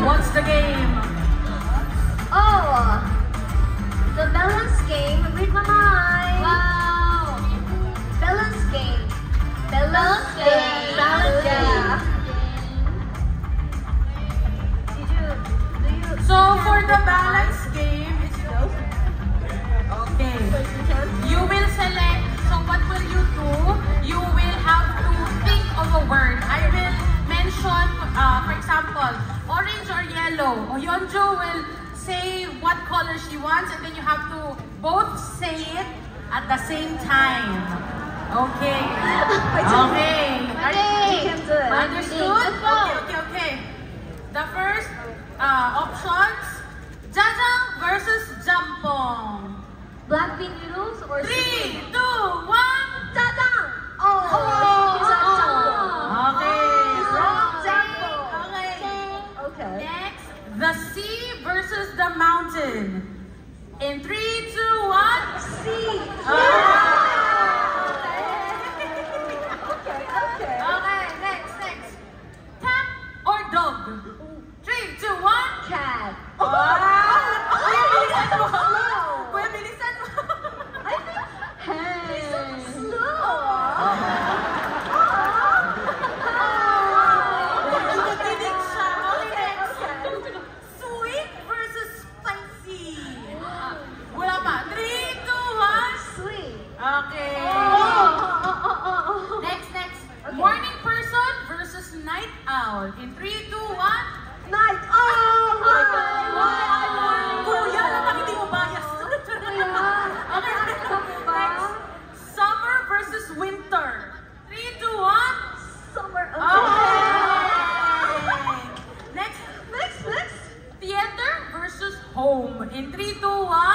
What's the game? Oh, the balance game with my mind. Wow! Balance game. Balance game. Balance game. So for the balance game, okay, you will select, so what will you do? You will have to think of a word. I will mention, for example, orange or yellow. Oyonjo will say what color she wants and then you have to both say it at the same time. Okay. Okay. You can do it. Understood? Okay. The first options, Jajang versus Jampong. Black bean noodles or 3, 2, 1. Jajang. Oh. Okay. Wrong example. Okay. Okay. Next, the sea versus the mountain. In 3, 2, 1. C. Okay, next. Cat or dog? 3, 2, 1. Cat. Kuya, bilisan mo. Slow. Kuya, bilisan mo. I think. Hey. He's so slow. Nagkikinig siya. Okay, next. Sweet versus spicy. Wala pa. 3, 2, 1. Sweet. Okay. Next. Morning person versus night owl. In 3, 2, 1. Night. Kuya, alam hindi mo bias. Okay, next. Summer versus winter. 3, 2, 1. Summer. Okay. Next. Next. Theater versus home. In 3, 2, 1.